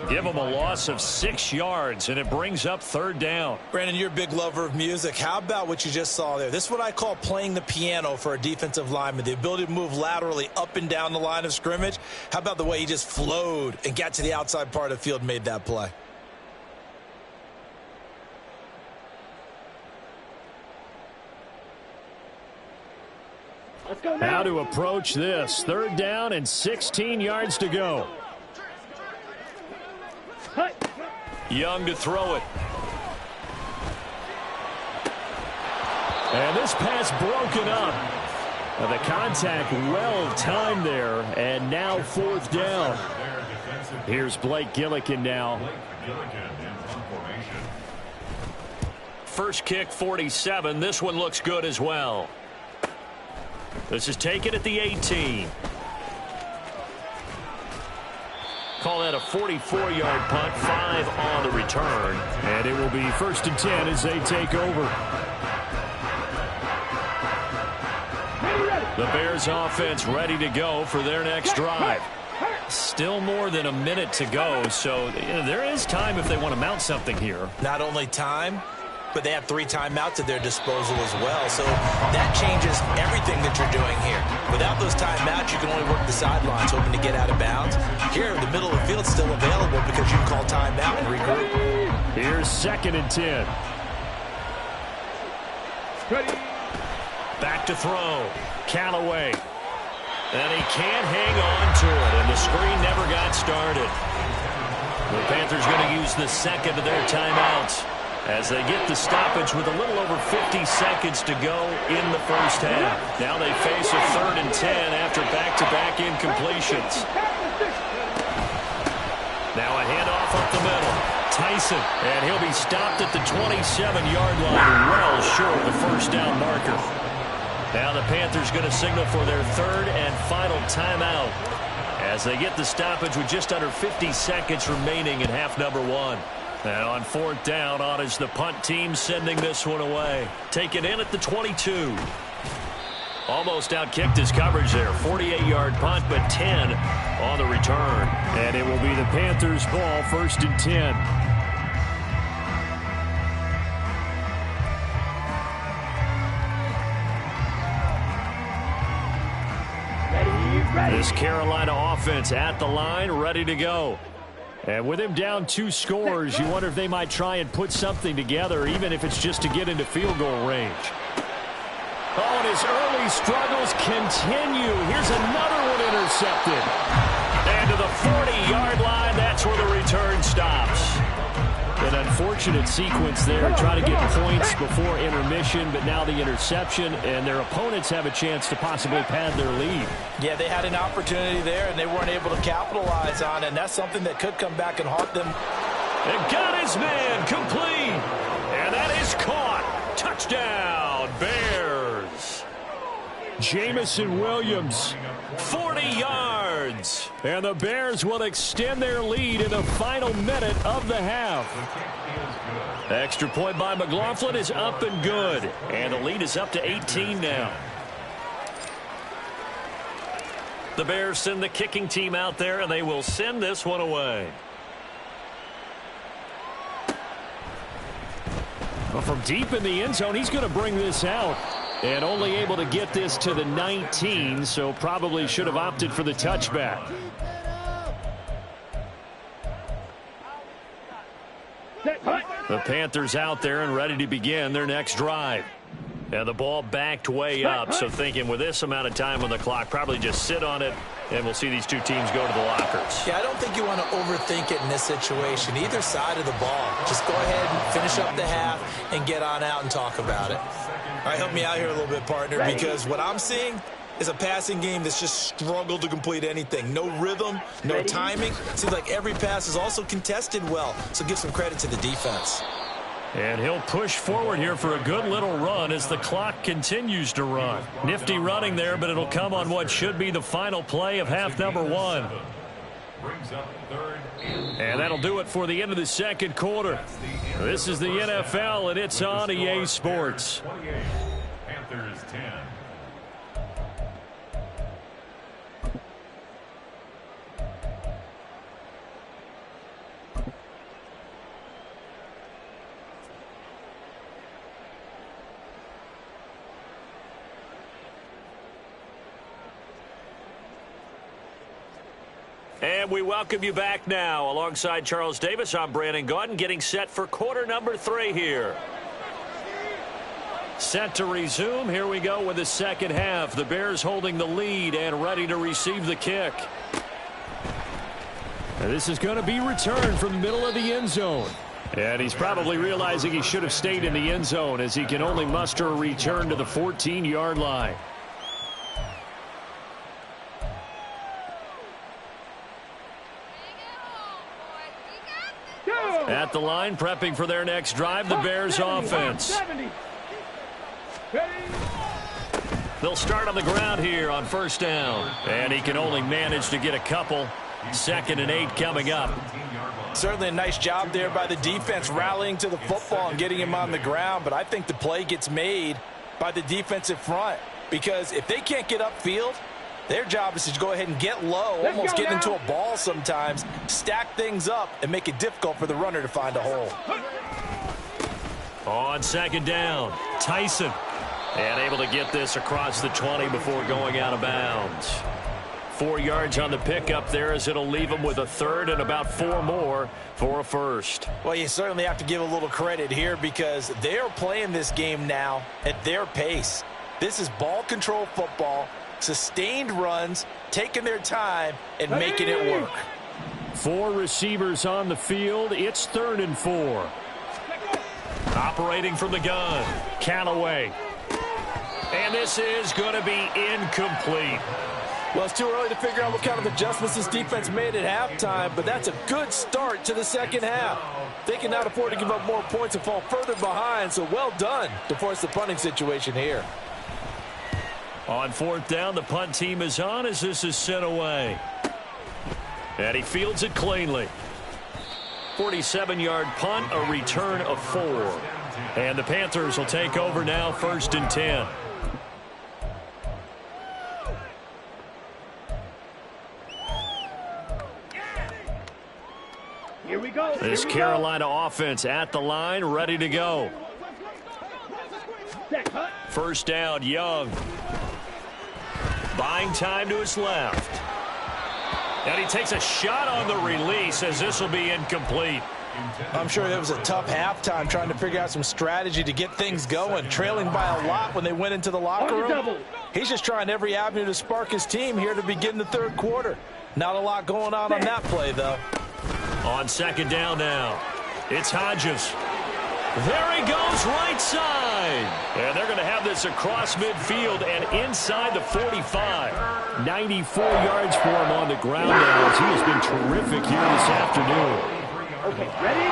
Give him a loss of 6 yards, and it brings up third down. Brandon, you're a big lover of music. How about what you just saw there? This is what I call playing the piano for a defensive lineman, the ability to move laterally up and down the line of scrimmage. How about the way he just flowed and got to the outside part of the field and made that play? Let's go now. How to approach this. 3rd down and 16 yards to go. Cut. Young to throw it. And this pass broken up. The contact well timed there, and now 4th down. Here's Blake Gillikin now. First kick, 47. This one looks good as well. This is taken at the 18. Call that a 44-yard punt, 5 on the return. And it will be 1st and 10 as they take over. The Bears offense ready to go for their next drive. Still more than a minute to go, so there is time if they want to mount something here. Not only time, but they have 3 timeouts at their disposal as well. So that changes everything that you're doing here. Without those timeouts, you can only work the sidelines, hoping to get out of bounds. Here, the middle of the field is still available because you can call timeout and regroup. Here's 2nd and 10. Ready. Back to throw. Callaway. And he can't hang on to it, and the screen never got started. The Panthers going to use the 2nd of their timeouts as they get the stoppage with a little over 50 seconds to go in the 1st half. Now they face a 3rd and 10 after back-to-back incompletions. Now a handoff up the middle. Tyson, and he'll be stopped at the 27-yard line, well short of the 1st down marker. Now the Panthers going to signal for their 3rd and final timeout as they get the stoppage with just under 50 seconds remaining in half number 1. Now on 4th down, on is the punt team sending this one away. Taken in at the 22. Almost outkicked his coverage there. 48-yard punt, but 10 on the return. And it will be the Panthers' ball, 1st and 10. This Carolina offense at the line, ready to go. And with him down 2 scores, you wonder if they might try and put something together, even if it's just to get into field goal range. Oh, and his early struggles continue. Here's another one intercepted. And to the 40-yard line, that's where the return stops. An unfortunate sequence there, trying to get points before intermission, but now the interception, and their opponents have a chance to possibly pad their lead. Yeah, they had an opportunity there, and they weren't able to capitalize on it, and that's something that could come back and haunt them. And got his man complete, and that is caught. Touchdown, Bears. Jamison Williams, 40 yards. And the Bears will extend their lead in the final minute of the half. Extra point by McLaughlin is up and good. And the lead is up to 18 now. The Bears send the kicking team out there, and they will send this one away. Well, from deep in the end zone, he's going to bring this out. And only able to get this to the 19, so probably should have opted for the touchback. The Panthers out there and ready to begin their next drive. And the ball backed way up, so thinking with this amount of time on the clock, probably just sit on it, and we'll see these two teams go to the lockers. Yeah, I don't think you want to overthink it in this situation. Either side of the ball. Just go ahead and finish up the half and get on out and talk about it. All right, help me out here a little bit, partner, because what I'm seeing is a passing game that's just struggled to complete anything. No rhythm, no timing. Seems like every pass is also contested well, so give some credit to the defense. And he'll push forward here for a good little run as the clock continues to run. Nifty running there, but it'll come on what should be the final play of half number 1. And that'll do it for the end of the second quarter. This is the NFL, and it's on EA Sports. Panthers 10. And we welcome you back now. Alongside Charles Davis, I'm Brandon Gaudin, getting set for quarter number 3 here. Set to resume. Here we go with the second half. The Bears holding the lead and ready to receive the kick. And this is going to be returned from the middle of the end zone. And he's probably realizing he should have stayed in the end zone as he can only muster a return to the 14-yard line. At the line, prepping for their next drive, the Bears offense. They'll start on the ground here on first down. And he can only manage to get a couple. 2nd and 8 coming up. Certainly a nice job there by the defense rallying to the football and getting him on the ground. But I think the play gets made by the defensive front. Because if they can't get upfield, their job is to go ahead and get low, almost get into a ball sometimes, stack things up, and make it difficult for the runner to find a hole. On 2nd down, Tyson. And able to get this across the 20 before going out of bounds. 4 yards on the pickup there as it'll leave them with a 3rd and about 4 more for a first. Well, you certainly have to give a little credit here because they're playing this game now at their pace. This is ball control football, sustained runs, taking their time, and making it work. 4 receivers on the field. It's 3rd and 4. Operating from the gun, Callaway. And this is going to be incomplete. Well, it's too early to figure out what kind of adjustments this defense made at halftime, but that's a good start to the second half. They cannot afford to give up more points and fall further behind, so well done to force the punting situation here. On 4th down, the punt team is on as this is sent away. And he fields it cleanly. 47-yard punt, a return of 4. And the Panthers will take over now, 1st and 10. Here we go. This Carolina offense at the line, ready to go. First down, Young. Buying time to his left. And he takes a shot on the release as this will be incomplete. I'm sure that was a tough halftime trying to figure out some strategy to get things going. Trailing by a lot when they went into the locker room. He's just trying every avenue to spark his team here to begin the 3rd quarter. Not a lot going on that play, though. On 2nd down now, it's Hodges. There he goes, right side. And they're going to have this across midfield and inside the 45. 94 yards for him on the ground now as he has been terrific here this afternoon. Okay, ready?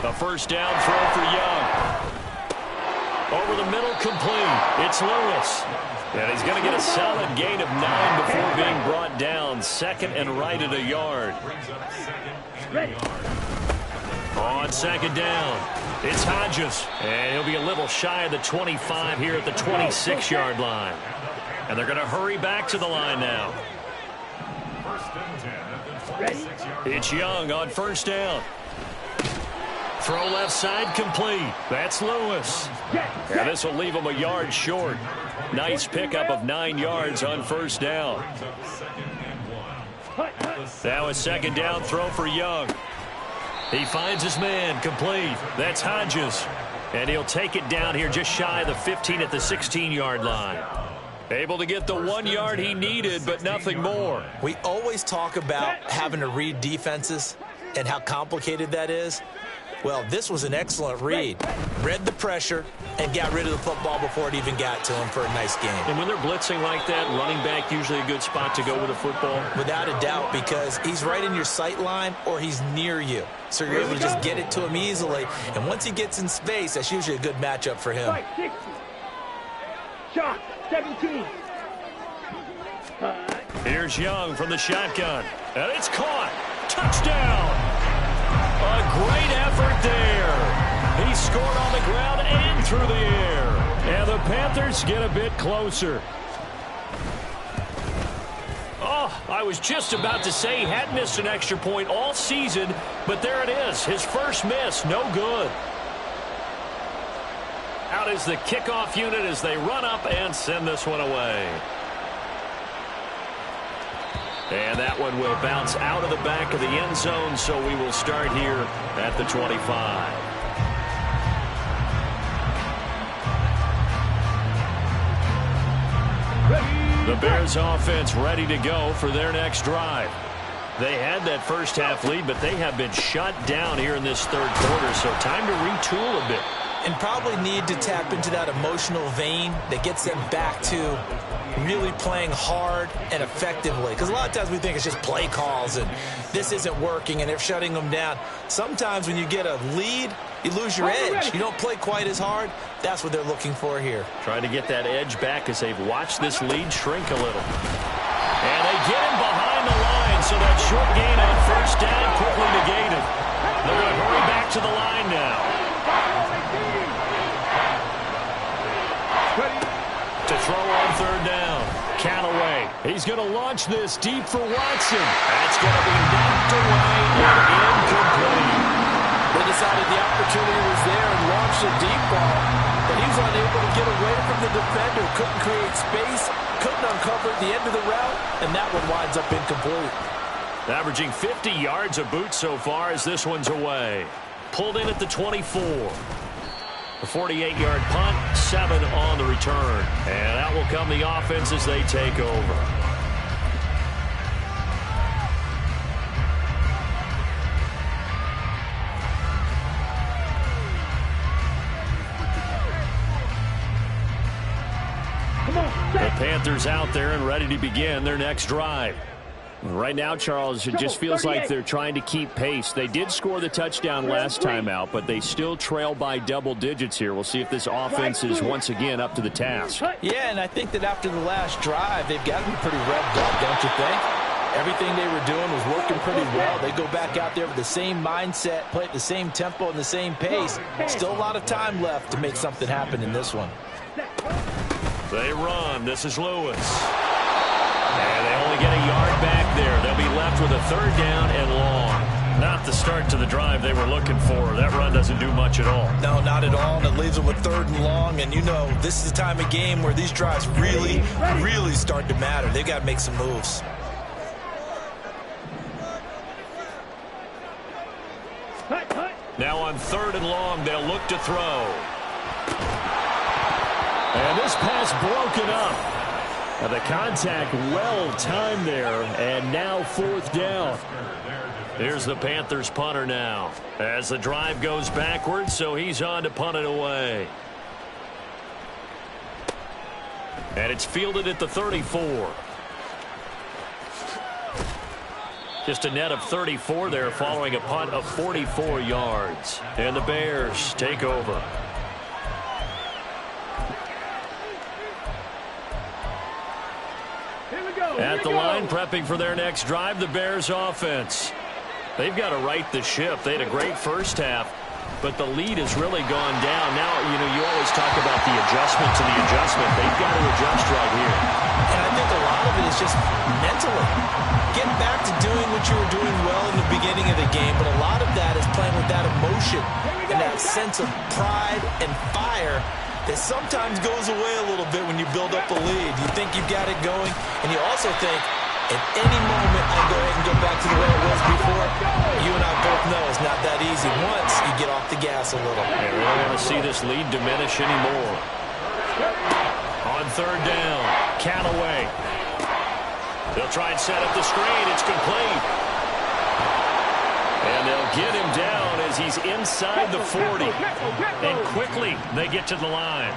A first down throw for Young. Over the middle, complete. It's Lewis. And he's going to get a solid gain of 9 before being brought down. 2nd and right at a yard. Ready. On 2nd down, it's Hodges. And he'll be a little shy of the 25 here at the 26-yard line. And they're going to hurry back to the line now. Ready. It's Young on first down. Throw left side, complete. That's Lewis. And this will leave him a yard short. Nice pickup of 9 yards on first down. Now a 2nd down throw for Young. He finds his man, complete. That's Hodges. And he'll take it down here just shy of the 15 at the 16-yard line. Able to get the 1 yard he needed, but nothing more. We always talk about having to read defenses and how complicated that is. Well, this was an excellent read. Read the pressure and got rid of the football before it even got to him for a nice game. And when they're blitzing like that, running back usually a good spot to go with a football. Without a doubt, because he's right in your sight line or he's near you. So you're able to just get it to him easily. And once he gets in space, that's usually a good matchup for him. 60. Shot, 17. Here's Young from the shotgun. And it's caught. Touchdown. A great effort there. He scored on the ground and through the air. And the Panthers get a bit closer. Oh, I was just about to say he hadn't missed an extra point all season, but there it is. His first miss, no good. Out is the kickoff unit as they run up and send this one away. And that one will bounce out of the back of the end zone, so we will start here at the 25. The Bears offense ready to go for their next drive. They had that first half lead, but they have been shut down here in this third quarter, so time to retool a bit. And probably need to tap into that emotional vein that gets them back to really playing hard and effectively. Because a lot of times we think it's just play calls and this isn't working and they're shutting them down. Sometimes when you get a lead, you lose your edge. You don't play quite as hard. That's what they're looking for here. Trying to get that edge back as they've watched this lead shrink a little. And they get him behind the line, so that short gain on first down quickly negated. They're going to hurry back to the line now. To throw on third down. Callaway. He's going to launch this deep for Watson. That's going to be knocked away and incomplete. They decided the opportunity was there and launched a deep ball, but he was unable to get away from the defender. Couldn't create space, couldn't uncover the end of the route, and that one winds up incomplete. Averaging 50 yards a boot so far as this one's away. Pulled in at the 24. A 48-yard punt, 7 on the return. And out will come the offense as they take over. The Panthers out there and ready to begin their next drive. Right now, Charles, it just feels like they're trying to keep pace. They did score the touchdown last time out, but they still trail by double digits here. We'll see if this offense is once again up to the task. Yeah, and I think that after the last drive, they've got to be pretty revved up, don't you think? Everything they were doing was working pretty well. They go back out there with the same mindset, play at the same tempo and the same pace. Still a lot of time left to make something happen in this one. They run. This is Lewis. And they only get a yard back there. They'll be left with a third down and long. Not the start to the drive they were looking for. That run doesn't do much at all. No, not at all, and it leaves them with third and long. And you know, this is the time of game where these drives really, really start to matter. They've got to make some moves. Now on third and long, they'll look to throw. And this pass broken up. And the contact well timed there, and now fourth down. Here's the Panthers punter now as the drive goes backwards, so he's on to punt it away. And it's fielded at the 34. Just a net of 34 there following a punt of 44 yards. And the Bears take over. At the line, prepping for their next drive, the Bears offense. They've got to right the ship. They had a great first half, but the lead has really gone down. Now, you know, you always talk about the adjustment to the adjustment. They've got to adjust right here. And I think a lot of it is just mentally. Getting back to doing what you were doing well in the beginning of the game, but a lot of that is playing with that emotion and that sense of pride and fire that sometimes goes away a little bit when you build up a lead. You think you've got it going, and you also think, at any moment, I can go ahead and go back to the way it was before. You and I both know it's not that easy once you get off the gas a little. They really want to see this lead diminish anymore. On third down, Callaway. They'll try and set up the screen. It's complete. And they'll get him down as he's inside the 40. And quickly, they get to the line.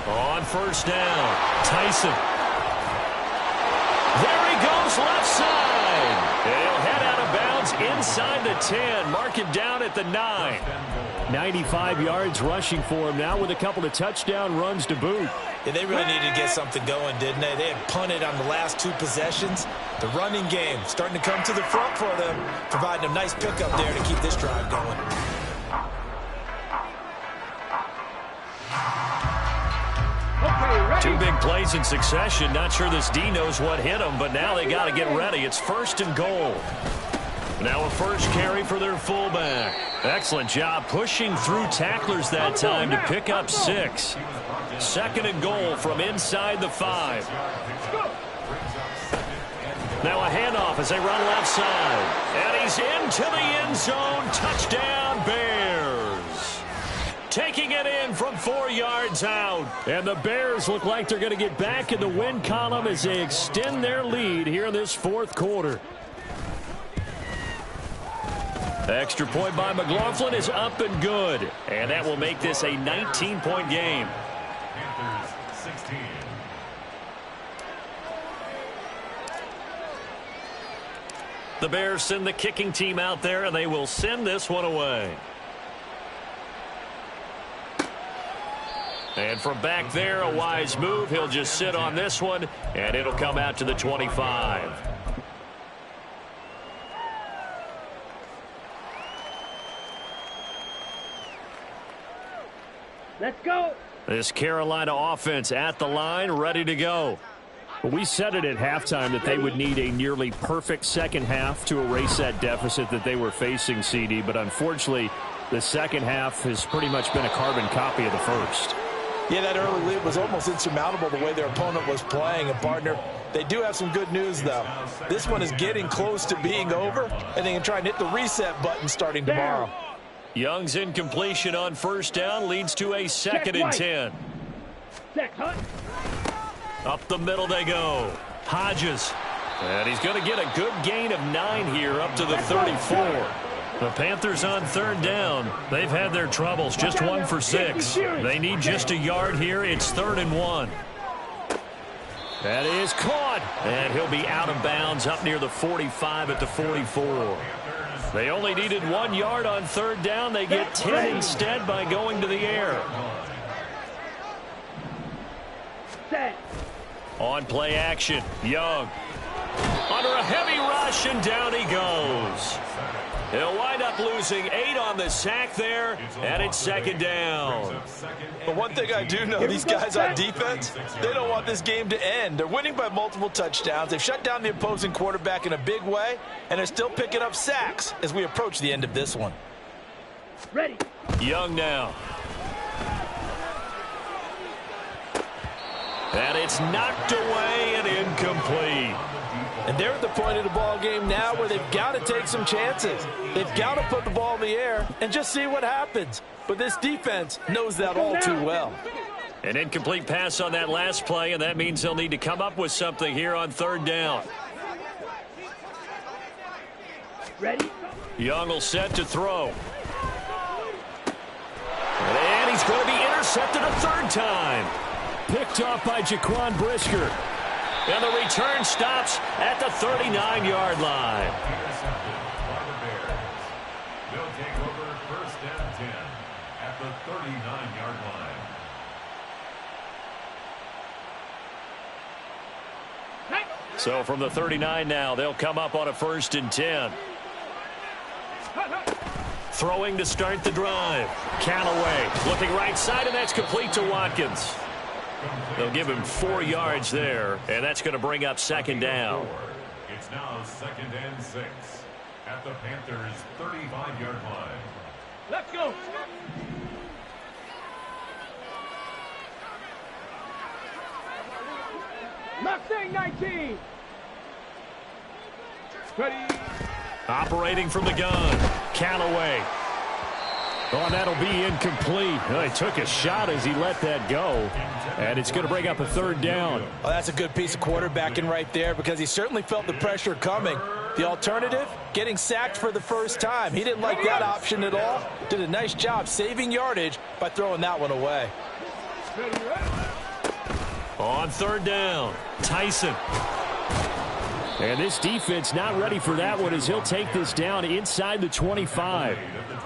On first down, Tyson. There he goes, left side. He'll head out of bounds inside the 10. Mark him down at the 9. 95 yards rushing for him now with a couple of touchdown runs to boot. Yeah, they really needed to get something going, didn't they? They had punted on the last two possessions. The running game starting to come to the front for them, providing a nice pickup there to keep this drive going. Two big plays in succession. Not sure this D knows what hit him, but now they got to get ready. It's first and goal. Now a first carry for their fullback. Excellent job pushing through tacklers that time to pick up 6. Second and goal from inside the 5. Now a handoff as they run left side. And he's into the end zone. Touchdown, Bears. Taking it in from 4 yards out. And the Bears look like they're going to get back in the win column as they extend their lead here in this fourth quarter. Extra point by McLaughlin is up and good. And that will make this a 19-point game. Panthers 16. The Bears send the kicking team out there, and they will send this one away. And from back there, a wise move. He'll just sit on this one, and it'll come out to the 25. Let's go. This Carolina offense at the line, ready to go. We said it at halftime that they would need a nearly perfect second half to erase that deficit that they were facing, CD. But unfortunately, the second half has pretty much been a carbon copy of the first. Yeah, that early lead was almost insurmountable the way their opponent was playing. And, partner, they do have some good news, though. This one is getting close to being over, and they can try and hit the reset button starting tomorrow. Young's incompletion on first down leads to a 2nd and 10. Check, Hunt. Up the middle they go. Hodges. And he's going to get a good gain of 9 here up to the 34. The Panthers on third down. They've had their troubles. Just 1 for 6. They need just a yard here. It's 3rd and 1. That is caught. And he'll be out of bounds up near the 45 at the 44. They only needed 1 yard on third down. They get 10 instead by going to the air. Set. On play action, Young. Under a heavy rush, and down he goes. He'll wind up losing 8 on the sack there, and it's 2nd down. But one thing I do know, these guys on defense, they don't want this game to end. They're winning by multiple touchdowns. They've shut down the opposing quarterback in a big way, and they're still picking up sacks as we approach the end of this one. Ready. Young now. And it's knocked away and incomplete. And they're at the point of the ball game now where they've got to take some chances. They've got to put the ball in the air and just see what happens. But this defense knows that all too well. An incomplete pass on that last play, and that means they'll need to come up with something here on third down. Ready. Young will set to throw. And he's going to be intercepted a 3rd time. Picked off by Jaquan Brisker. And the return stops at the 39-yard line. They'll take over 1st and 10 at the 39-yard line. So from the 39 now, they'll come up on a 1st and 10. Throwing to start the drive. Callaway looking right side, and that's complete to Watkins. They'll give him 4 yards there, and that's going to bring up 2nd down. It's now 2nd and 6 at the Panthers' 35-yard line. Let's go. Mustang 19. Ready. Operating from the gun. Callaway. Oh, and that'll be incomplete. Well, he took a shot as he let that go. And it's going to bring up a 3rd down. Oh, that's a good piece of quarterbacking right there because he certainly felt the pressure coming. The alternative, getting sacked for the first time. He didn't like that option at all. Did a nice job saving yardage by throwing that one away. On 3rd down, Tyson. And this defense not ready for that one as he'll take this down inside the 25.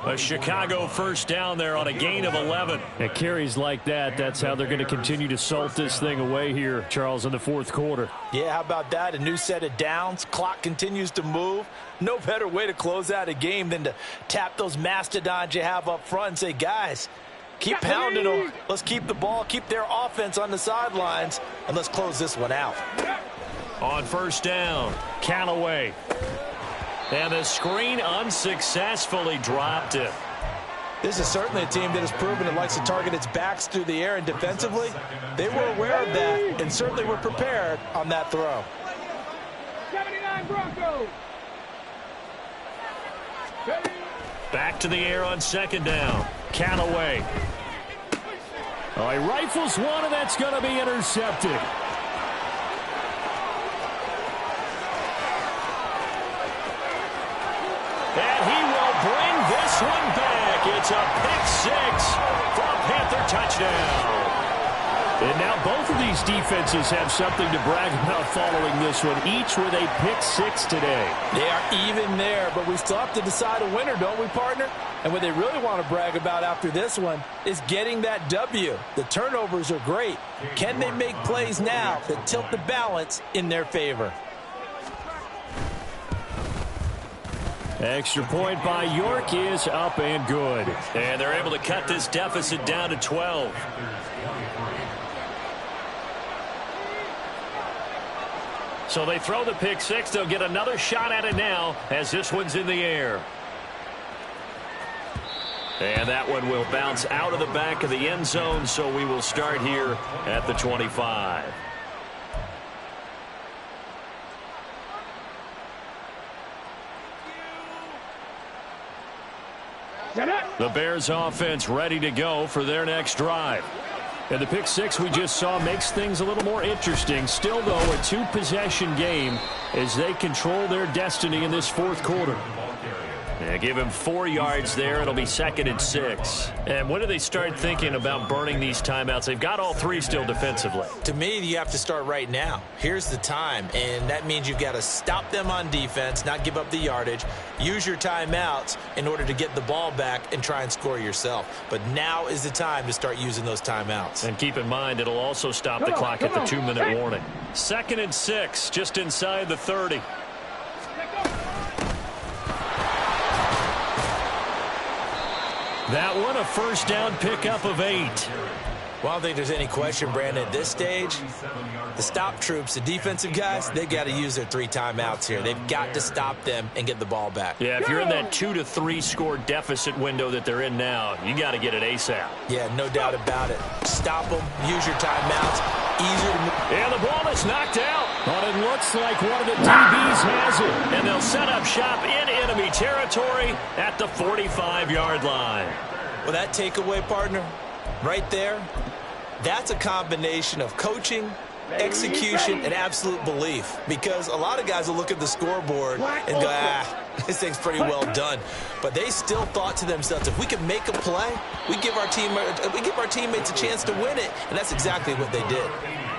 A Chicago 1st down there on a gain of 11. At carries like that, that's how they're going to continue to salt this thing away here, Charles, in the 4th quarter. Yeah, how about that? A new set of downs. Clock continues to move. No better way to close out a game than to tap those mastodons you have up front and say, guys, keep pounding them. Let's keep the ball, keep their offense on the sidelines, and let's close this one out. On 1st down, Callaway. And the screen unsuccessfully dropped it. This is certainly a team that has proven it likes to target its backs through the air, and defensively, they were aware of that and certainly were prepared on that throw. 79 Broncos. Back to the air on second down. Callaway. Oh, he rifles one, and that's going to be intercepted. And he will bring this one back. It's a pick six for a Panther touchdown. And now both of these defenses have something to brag about following this one, each with a pick six today. They are even there, but we still have to decide a winner, don't we, partner? And what they really want to brag about after this one is getting that W. The turnovers are great. Can they make plays now that tilt the balance in their favor? Extra point by York is up and good. And they're able to cut this deficit down to 12. So they throw the pick six. They'll get another shot at it now as this one's in the air. And that one will bounce out of the back of the end zone, so we will start here at the 25. The Bears offense ready to go for their next drive. And the pick six we just saw makes things a little more interesting. Still, though, a two-possession game as they control their destiny in this fourth quarter. Yeah, give him 4 yards there. It'll be 2nd and 6. And when do they start thinking about burning these timeouts? They've got all 3 still defensively. To me, you have to start right now. Here's the time, and that means you've got to stop them on defense, not give up the yardage, use your timeouts in order to get the ball back and try and score yourself. But now is the time to start using those timeouts. And keep in mind, it'll also stop the clock at the 2-minute warning. 2nd and 6, just inside the 30. That one, a first down pickup of 8. Well, I don't think there's any question, Brandon, at this stage, the stop troops, the defensive guys, they've got to use their 3 timeouts here. They've got to stop them and get the ball back. Yeah, if you're in that 2 to 3 score deficit window that they're in now, you got to get it ASAP. Yeah, no doubt about it. Stop them, use your timeouts, easier to move. And the ball is knocked out. But it looks like one of the DBs has it. And they'll set up shop in enemy territory at the 45-yard line. Well, that takeaway, partner, right there, that's a combination of coaching, execution, and absolute belief. Because a lot of guys will look at the scoreboard and go, this thing's pretty well done. But they still thought to themselves, if we can make a play, we give our teammates a chance to win it. And that's exactly what they did.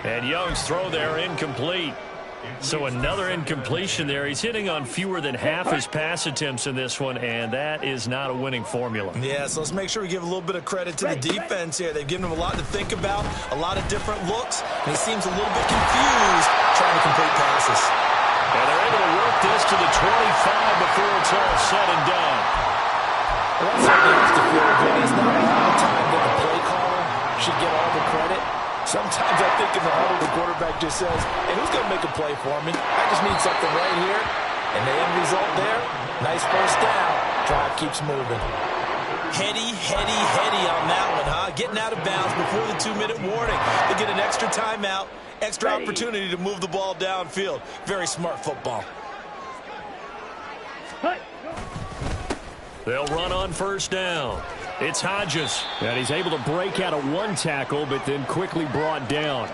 And Young's throw there incomplete. So another incompletion there. He's hitting on fewer than half his pass attempts in this one, and that is not a winning formula. Yeah, so let's make sure we give a little bit of credit to the defense here. They've given him a lot to think about, a lot of different looks, and he seems a little bit confused trying to complete passes. And they're able to work this to the 25 before it's all said and done. Well, that's something has to feel good. It's not all the time that the play caller should get all the credit. Sometimes I think in the huddle, the quarterback just says, hey, who's going to make a play for me? I just need something right here. And the end result there, nice first down. Drive keeps moving. Heady on that one, huh? Getting out of bounds before the 2-minute warning. They get an extra timeout, extra opportunity to move the ball downfield. Very smart football. They'll run on first down. It's Hodges, and he's able to break out of 1 tackle, but then quickly brought down.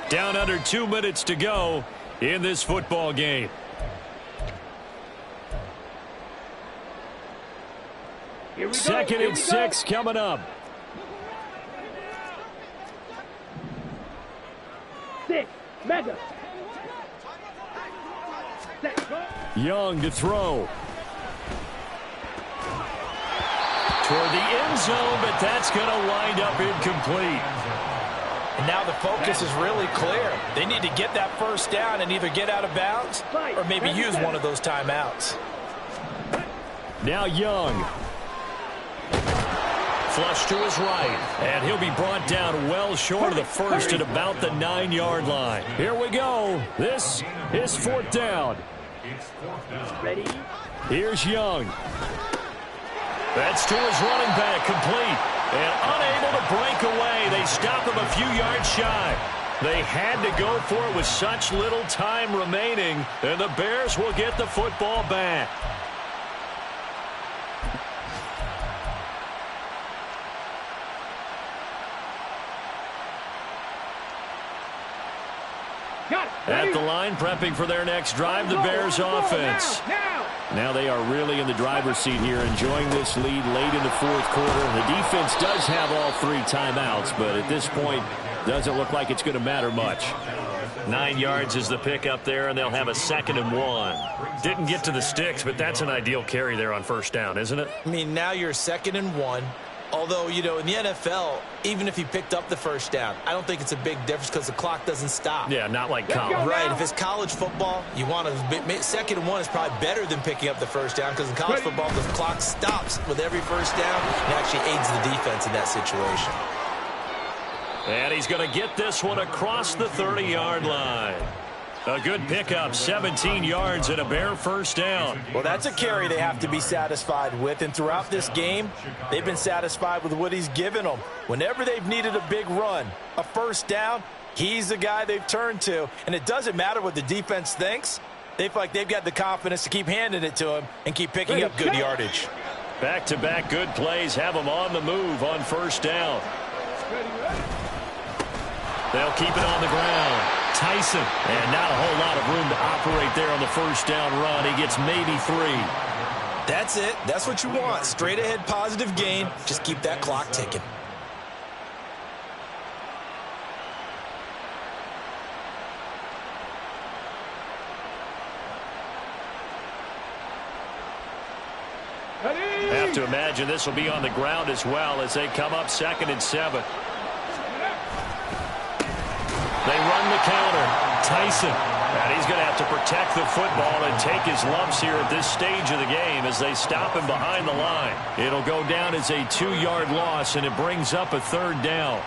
Down under 2 minutes to go in this football game. Second and 6 coming up. 6, mega. Young to throw. Toward the end zone, but that's going to wind up incomplete. And now the focus is really clear. They need to get that first down and either get out of bounds or maybe use one of those timeouts. Now Young. Flush to his right, and he'll be brought down well short of the first at about the 9-yard line. Here we go. This is 4th down. Ready? Here's Young. That's to his running back, complete. And unable to break away. They stop him a few yards shy. They had to go for it with such little time remaining, and the Bears will get the football back. At the line, prepping for their next drive, the Bears offense. Now they are really in the driver's seat here, enjoying this lead late in the fourth quarter. The defense does have all 3 timeouts, but at this point, doesn't look like it's going to matter much. 9 yards is the pickup there, and they'll have a 2nd and 1. Didn't get to the sticks, but that's an ideal carry there on first down, isn't it? I mean, now you're 2nd and 1. Although, you know, in the NFL, even if he picked up the first down, I don't think it's a big difference because the clock doesn't stop. Yeah, not like college. Right. If it's college football, you want to 2nd and 1 is probably better than picking up the first down because in college football, the clock stops with every first down and actually aids the defense in that situation. And he's going to get this one across the 30-yard line. A good pickup, 17 yards and a Bear first down. Well, that's a carry they have to be satisfied with. And throughout this game, they've been satisfied with what he's given them. Whenever they've needed a big run, a first down, he's the guy they've turned to. And it doesn't matter what the defense thinks. They feel like they've got the confidence to keep handing it to him and keep picking up good yardage. Back-to-back good plays have them on the move on first down. They'll keep it on the ground. Tyson, and not a whole lot of room to operate there on the first down run. He gets maybe 3. That's it. That's what you want. Straight ahead positive gain. Just keep that clock ticking. Have to imagine this will be on the ground as well as they come up 2nd and 7. They run the counter. Tyson. And he's going to have to protect the football and take his lumps here at this stage of the game as they stop him behind the line. It'll go down as a 2-yard loss, and it brings up a 3rd down.